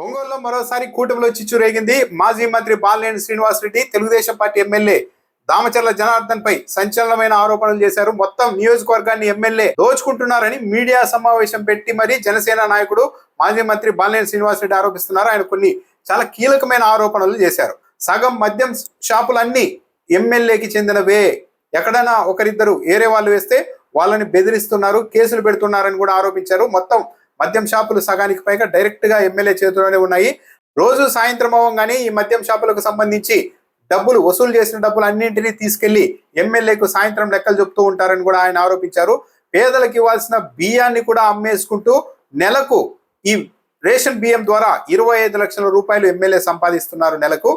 ఒంగోలులో మరోసారి కూటమిలో చిచ్చు రేగింది. మాజీ మంత్రి బాలినేని శ్రీనివాసరెడ్డి తెలుగుదేశం పార్టీ ఎమ్మెల్యే దామచర్ల జనార్దన్ పై సంచలనమైన ఆరోపణలు చేశారు. మొత్తం నియోజకవర్గాన్ని ఎమ్మెల్యే దోచుకుంటున్నారని మీడియా సమావేశం పెట్టి మరి జనసేన నాయకుడు మాజీ మంత్రి బాలినేని శ్రీనివాసరెడ్డి ఆరోపిస్తున్నారు. ఆయన కొన్ని చాలా కీలకమైన ఆరోపణలు చేశారు. సగం మద్యం షాపులన్నీ ఎమ్మెల్యేకి చెందినవే, ఎక్కడైనా ఒకరిద్దరు ఏరే వాళ్ళు వేస్తే వాళ్ళని బెదిరిస్తున్నారు, కేసులు పెడుతున్నారని కూడా ఆరోపించారు. మొత్తం మద్యం షాపులు సగానికి పైగా డైరెక్ట్ గా ఎమ్మెల్యే చేతిలోనే ఉన్నాయి. రోజు సాయంత్రం అవ్వగానే ఈ మద్యం షాపులకు సంబంధించి డబ్బులు వసూలు చేసిన డబ్బులు అన్నింటినీ తీసుకెళ్లి ఎమ్మెల్యేకు సాయంత్రం లెక్కలు చెప్తూ ఉంటారని కూడా ఆయన ఆరోపించారు. పేదలకు ఇవ్వాల్సిన బియ్యాన్ని కూడా అమ్మేసుకుంటూ నెలకు ఈ రేషన్ బియ్యం ద్వారా 25 లక్షల రూపాయలు ఎమ్మెల్యే సంపాదిస్తున్నారు నెలకు.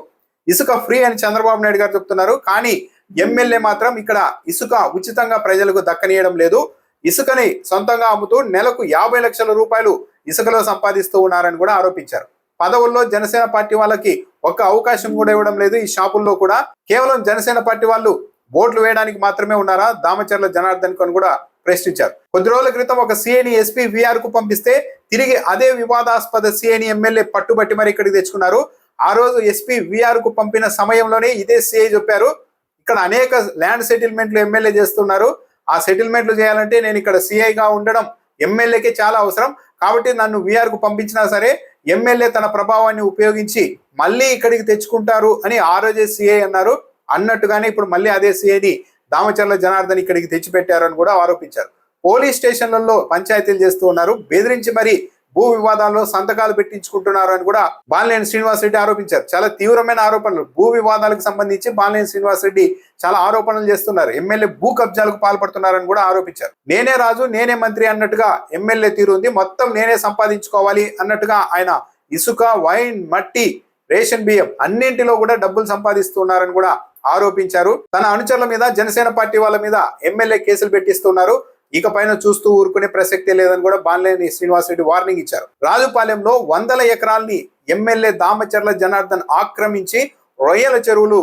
ఇసుక ఫ్రీ అని చంద్రబాబు నాయుడు గారు చెప్తున్నారు. కానీ ఎమ్మెల్యే మాత్రం ఇక్కడ ఇసుక ఉచితంగా ప్రజలకు దక్కనీయడం లేదు. ఇసుకని సొంతంగా అమ్ముతూ నెలకు 50 లక్షల రూపాయలు ఇసుకలో సంపాదిస్తూ ఉన్నారని కూడా ఆరోపించారు. పదవుల్లో జనసేన పార్టీ వాళ్ళకి ఒక్క అవకాశం కూడా ఇవ్వడం లేదు. ఈ షాపుల్లో కూడా కేవలం జనసేన పార్టీ వాళ్ళు ఓట్లు వేయడానికి మాత్రమే ఉన్నారా దామచర్ల జనార్దన్ కొని కూడా ప్రశ్నించారు. కొద్ది రోజుల క్రితం ఒక సీఐని ఎస్పీ విఆర్ కు పంపిస్తే తిరిగి అదే వివాదాస్పద సీఐని ఎమ్మెల్యే పట్టుబట్టి మరి ఇక్కడికి తెచ్చుకున్నారు. ఆ రోజు ఎస్పీ విఆర్ కు పంపిన సమయంలోనే ఇదే సీఐ చెప్పారు, ఇక్కడ అనేక ల్యాండ్ సెటిల్మెంట్లు ఎమ్మెల్యే చేస్తున్నారు, ఆ సెటిల్మెంట్లు చేయాలంటే నేను ఇక్కడ సిఐగా ఉండడం ఎమ్మెల్యేకి చాలా అవసరం, కాబట్టి నన్ను విఆర్ కు పంపించినా సరే ఎమ్మెల్యే తన ప్రభావాన్ని ఉపయోగించి మళ్ళీ ఇక్కడికి తెచ్చుకుంటారు అని ఆ రోజే సిఐ అన్నారు. అన్నట్టుగానే ఇప్పుడు మళ్ళీ అదే సిఐని దామచర్ల జనార్దన్ ఇక్కడికి తెచ్చిపెట్టారు అని కూడా ఆరోపించారు. పోలీస్ స్టేషన్లలో పంచాయతీలు చేస్తూ ఉన్నారు, బెదిరించి మరి భూ వివాదాల్లో సంతకాలు పెట్టించుకుంటున్నారు అని కూడా బాలినేని శ్రీనివాసరెడ్డి ఆరోపించారు. చాలా తీవ్రమైన ఆరోపణలు. భూ వివాదాలకు సంబంధించి బాలినేని శ్రీనివాసరెడ్డి చాలా ఆరోపణలు చేస్తున్నారు. ఎమ్మెల్యే భూ కబ్జాలకు పాల్పడుతున్నారని కూడా ఆరోపించారు. నేనే రాజు నేనే మంత్రి అన్నట్టుగా ఎమ్మెల్యే తీరు ఉంది, మొత్తం నేనే సంపాదించుకోవాలి అన్నట్టుగా ఆయన ఇసుక, వైన్, మట్టి, రేషన్ బియ్యం అన్నింటిలో కూడా డబ్బులు సంపాదిస్తున్నారని కూడా ఆరోపించారు. తన అనుచరుల మీద జనసేన పార్టీ వాళ్ళ మీద ఎమ్మెల్యే కేసులు పెట్టిస్తున్నారు, ఇక పైన చూస్తూ ఊరుకునే ప్రసక్తే లేదని కూడా బాలినేని శ్రీనివాసరెడ్డి వార్నింగ్ ఇచ్చారు. రాజుపాలెంలో 100 ఎకరాల్ని ఎమ్మెల్యే దామచర్ల జనార్దన్ ఆక్రమించి రొయ్యల చెరువులు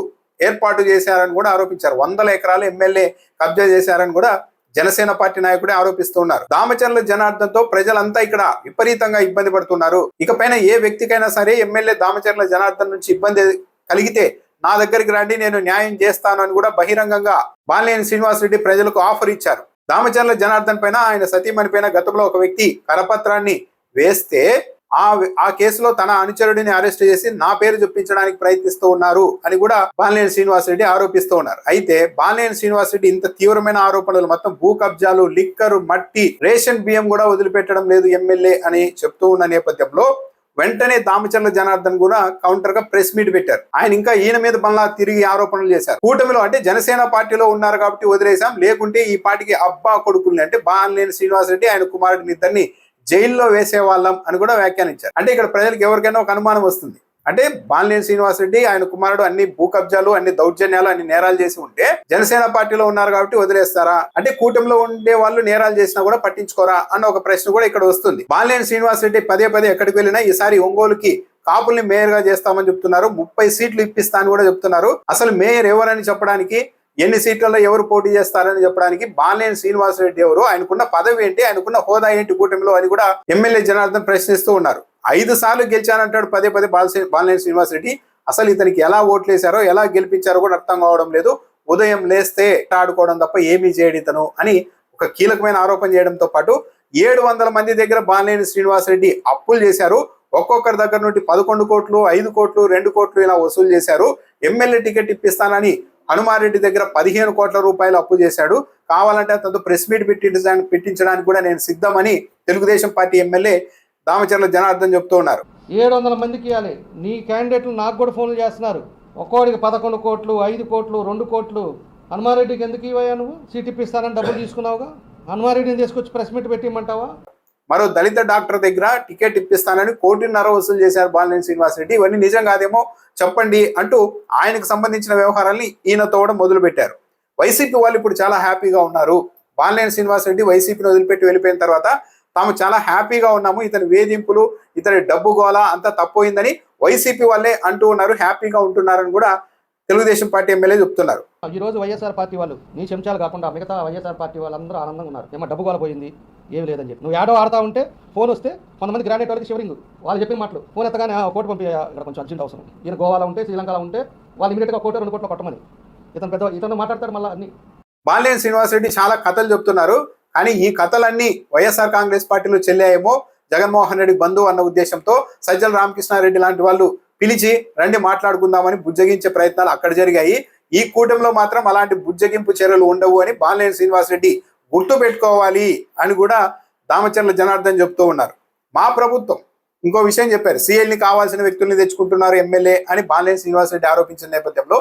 ఏర్పాటు చేశారని కూడా ఆరోపించారు. 100 ఎకరాలు ఎమ్మెల్యే కబ్జా చేశారని కూడా జనసేన పార్టీ నాయకుడే ఆరోపిస్తూ ఉన్నారు. దామచర్ల జనార్దన్ తో ప్రజలంతా ఇక్కడ విపరీతంగా ఇబ్బంది పడుతున్నారు. ఇకపైన ఏ వ్యక్తికైనా సరే ఎమ్మెల్యే దామచర్ల జనార్దన్ నుంచి ఇబ్బంది కలిగితే నా దగ్గరికి రండి, నేను న్యాయం చేస్తాను అని కూడా బహిరంగంగా బాలినేని శ్రీనివాసరెడ్డి ప్రజలకు ఆఫర్ ఇచ్చారు. దామచర్ల జనార్దన్ పైన ఆయన సతీమణి పైన గతంలో ఒక వ్యక్తి కరపత్రాన్ని వేస్తే ఆ కేసులో తన అనుచరుడిని అరెస్ట్ చేసి నా పేరు చెప్పించడానికి ప్రయత్నిస్తూ ఉన్నారు అని కూడా బాలినేని శ్రీనివాసరెడ్డి ఆరోపిస్తూ ఉన్నారు. అయితే బాలినేని శ్రీనివాసరెడ్డి ఇంత తీవ్రమైన ఆరోపణలు, మొత్తం భూ కబ్జాలు, లిక్కరు, మట్టి, రేషన్ బియ్యం కూడా వదిలిపెట్టడం లేదు ఎమ్మెల్యే అని చెప్తూ ఉన్న నేపథ్యంలో వెంటనే దామచర్ల జనార్దన్ కూడా కౌంటర్ గా ప్రెస్ మీట్ పెట్టారు. ఆయన ఇంకా ఈయన మీద మళ్ళా తిరిగి ఆరోపణలు చేశారు. కూటమిలో అంటే జనసేన పార్టీలో ఉన్నారు కాబట్టి వదిలేశాం, లేకుంటే ఈ పార్టీకి అబ్బా కొడుకుల్ని అంటే బాలినేని శ్రీనివాసరెడ్డి ఆయన కుమారుడిని ఇద్దరిని జైల్లో వేసేవాళ్ళం అని కూడా వ్యాఖ్యానించారు. అంటే ఇక్కడ ప్రజలకు ఎవరికైనా ఒక అనుమానం వస్తుంది, అంటే బాలినేని శ్రీనివాసరెడ్డి ఆయన కుమారుడు అన్ని భూ కబ్జాలు, అన్ని దౌర్జన్యాలు, అన్ని నేరాలు చేసి ఉంటే జనసేన పార్టీలో ఉన్నారు కాబట్టి వదిలేస్తారా, అంటే కూటమిలో ఉండే వాళ్ళు నేరాలు చేసినా కూడా పట్టించుకోరా అన్న ఒక ప్రశ్న కూడా ఇక్కడ వస్తుంది. బాలినేని శ్రీనివాసరెడ్డి పదే పదే ఎక్కడికి వెళ్ళినా ఈసారి ఒంగోలుకి కాపుల్ని మేయర్ గా చేస్తామని చెప్తున్నారు, 30 సీట్లు ఇప్పిస్తా అని కూడా చెప్తున్నారు. అసలు మేయర్ ఎవరని చెప్పడానికి, ఎన్ని సీట్లలో ఎవరు పోటీ చేస్తారని చెప్పడానికి బాలినేని శ్రీనివాసరెడ్డి ఎవరు, ఆయనకున్న పదవి ఏంటి, ఆయనకున్న హోదా ఏంటి కూటమిలో అని కూడా ఎమ్మెల్యే జనార్దన్ ప్రశ్నిస్తూ ఉన్నారు. 5 సార్లు గెలిచానంటాడు పదే పదే బాలినేని శ్రీనివాసరెడ్డి. అసలు ఇతనికి ఎలా ఓట్లేశారో ఎలా గెలిపించారో కూడా అర్థం కావడం లేదు. ఉదయం లేస్తే ఆడుకోవడం తప్ప ఏమీ చేయడు ఇతను అని ఒక కీలకమైన ఆరోపణ చేయడంతో పాటు 700 మంది దగ్గర బాలినేని శ్రీనివాసరెడ్డి అప్పులు చేశారు. ఒక్కొక్కరి దగ్గర నుండి 11 కోట్లు, 5 కోట్లు, 2 కోట్లు ఇలా వసూలు చేశారు. ఎమ్మెల్యే టికెట్ ఇప్పిస్తానని హనుమారెడ్డి దగ్గర 15 కోట్ల రూపాయలు అప్పు చేశాడు. కావాలంటే అతను ప్రెస్ మీట్ పెట్టించడానికి కూడా నేను సిద్ధమని తెలుగుదేశం పార్టీ ఎమ్మెల్యే దామచర్ల జనార్దన్ చెప్తూ ఉన్నారు. 700 మందికి ఇవ్వాలి. నీ క్యాండిడేట్లు నాకు కూడా ఫోన్లు చేస్తున్నారు, ఒక్కోడికి 11 కోట్లు, 5 కోట్లు, 2 కోట్లు. హనుమారెడ్డికి ఎందుకు ఇవ్వయా? నువ్వు సీట్ ఇప్పిస్తానని డబ్బులు తీసుకున్నావుగా, హనుమారెడ్డిని తీసుకొచ్చి ప్రెస్ మీట్ పెట్టిమంటావా? మరో దళిత డాక్టర్ దగ్గర టికెట్ ఇప్పిస్తానని 1.5 కోటి వసూలు చేశారు బాలినేని శ్రీనివాసరెడ్డి. ఇవన్నీ నిజం కాదేమో చెప్పండి అంటూ ఆయనకు సంబంధించిన వ్యవహారాల్ని ఈయన తోవడం మొదలు పెట్టారు. వైసీపీ వాళ్ళు ఇప్పుడు చాలా హ్యాపీగా ఉన్నారు. బాలినేని శ్రీనివాసరెడ్డి వైసీపీని వదిలిపెట్టి వెళ్ళిపోయిన తర్వాత తాము చాలా హ్యాపీగా ఉన్నాము, ఇతని వేధింపులు, ఇతని డబ్బు గోల అంతా తప్పయిందని వైసీపీ వాళ్ళే అంటూ ఉన్నారు, హ్యాపీగా ఉంటున్నారని కూడా తెలుగుదేశం పార్టీ ఎమ్మెల్యే చెప్తున్నారు. ఈ రోజు వైఎస్ఆర్ పార్టీ వాళ్ళు నీ చెంచాలు కాకుండా మిగతా వైఎస్ఆర్ పార్టీ వాళ్ళందరూ ఆనందంగా ఉన్నారు. ఏమో డబ్బు గోల పోయింది ఏమి లేదని చెప్పి. నువ్వు ఏడో ఆడుతూ ఉంటే ఫోన్ వస్తే కొంతమంది గ్రానైట్ వాళ్ళకి షివరింగ్, వాళ్ళు చెప్పిన మాటలు ఫోన్ ఎత్తగానే కోర్టు పంపి ఇక్కడ కొంచెం అర్జెంట్ అవసరం, ఈయన గోవాలో ఉంటే శ్రీలంకలో ఉంటే వాళ్ళు ఇమీడియట్గా 1 కోట్లు కొట్టమని ఇతను మాట్లాడతారు. మళ్ళీ అన్ని బాలినేని శ్రీనివాసరెడ్డి చాలా కథలు చెప్తున్నారు. కానీ ఈ కథలన్నీ వైఎస్ఆర్ కాంగ్రెస్ పార్టీలో చెల్లాయేమో జగన్మోహన్ రెడ్డి బంధువు అన్న ఉద్దేశంతో సజ్జల రామకృష్ణారెడ్డి లాంటి వాళ్ళు పిలిచి రండి మాట్లాడుకుందామని బుజ్జగించే ప్రయత్నాలు అక్కడ జరిగాయి. ఈ కూటమిలో మాత్రం అలాంటి బుజ్జగింపు చర్యలు ఉండవు అని బాలినేని శ్రీనివాసరెడ్డి గుర్తు పెట్టుకోవాలి అని కూడా దామచర్ల జనార్దన్ చెప్తూ ఉన్నారు. మా ప్రభుత్వం ఇంకో విషయం చెప్పారు, సీఎల్ని కావాల్సిన వ్యక్తుల్ని తెచ్చుకుంటున్నారు ఎమ్మెల్యే అని బాలినేని శ్రీనివాసరెడ్డి ఆరోపించిన నేపథ్యంలో,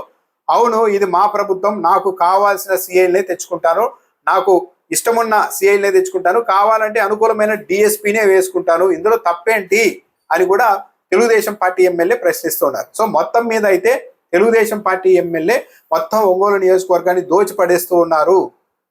అవును ఇది మా ప్రభుత్వం, నాకు కావాల్సిన సీఎల్నే తెచ్చుకుంటాను, నాకు ఇష్టమున్న సీఐలే తెచ్చుకుంటాను, కావాలంటే అనుకూలమైన డిఎస్పీనే వేసుకుంటాను, ఇందులో తప్పేంటి అని కూడా తెలుగుదేశం పార్టీ ఎమ్మెల్యే ప్రశ్నిస్తున్నారు. సో మొత్తం మీద అయితే తెలుగుదేశం పార్టీ ఎమ్మెల్యే మొత్తం ఒంగోలు నియోజకవర్గాన్ని దోచిపడేస్తూ ఉన్నారు.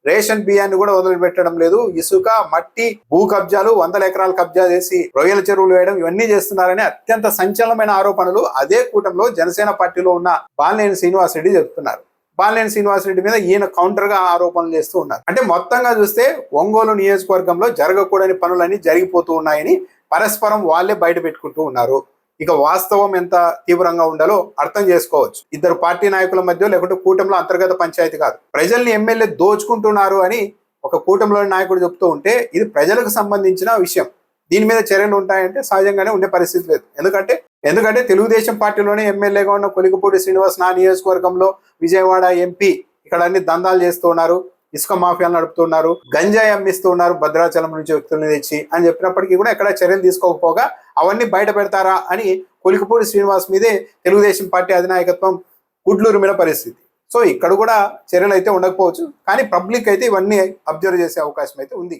రేషన్ బియ్యాన్ని కూడా వదిలిపెట్టడం లేదు. ఇసుక, మట్టి, భూ కబ్జాలు, 100 ఎకరాలు కబ్జా చేసి రొయ్యల చెరువులు వేయడం ఇవన్నీ చేస్తున్నారని అత్యంత సంచలనమైన ఆరోపణలు అదే కూటమిలో జనసేన పార్టీలో ఉన్న బాలినేని శ్రీనివాసరెడ్డి చెప్తున్నారు. బాలినేని శ్రీనివాసరెడ్డి మీద ఈయన కౌంటర్ గా ఆరోపణలు చేస్తూ ఉన్నారు. అంటే మొత్తంగా చూస్తే ఒంగోలు నియోజకవర్గంలో జరగకూడని పనులన్నీ జరిగిపోతూ ఉన్నాయని పరస్పరం వాళ్ళే బయట పెట్టుకుంటూ ఉన్నారు. ఇక వాస్తవం ఎంత తీవ్రంగా ఉండాలో అర్థం చేసుకోవచ్చు. ఇద్దరు పార్టీ నాయకుల మధ్య లేకుంటే కూటమిలో అంతర్గత పంచాయతీ కాదు, ప్రజల్ని ఎమ్మెల్యే దోచుకుంటున్నారు అని ఒక కూటమిలోని నాయకుడు చెప్తూ ఉంటే ఇది ప్రజలకు సంబంధించిన విషయం. దీని మీద చర్యలు ఉంటాయంటే సహజంగానే ఉండే పరిస్థితి లేదు. ఎందుకంటే తెలుగుదేశం పార్టీలోనే ఎమ్మెల్యేగా ఉన్న కొలికపూడి శ్రీనివాస్ నా నియోజకవర్గంలో విజయవాడ ఎంపీ ఇక్కడ అన్ని దందాలు చేస్తూ ఉన్నారు, ఇసుక మాఫియాలు నడుపుతున్నారు, గంజాయి అమ్మిస్తూ ఉన్నారు భద్రాచలం నుంచి వ్యక్తుల్ని తెచ్చి అని చెప్పినప్పటికీ కూడా ఎక్కడ చర్యలు తీసుకోకపోగా అవన్నీ బయట పెడతారా అని కొలికపూడి శ్రీనివాస్ మీదే తెలుగుదేశం పార్టీ అధినాయకత్వం గుడ్లూరుమిన పరిస్థితి. సో ఇక్కడ కూడా చర్యలు అయితే ఉండకపోవచ్చు, కానీ పబ్లిక్ అయితే ఇవన్నీ అబ్జర్వ్ చేసే అవకాశం అయితే ఉంది.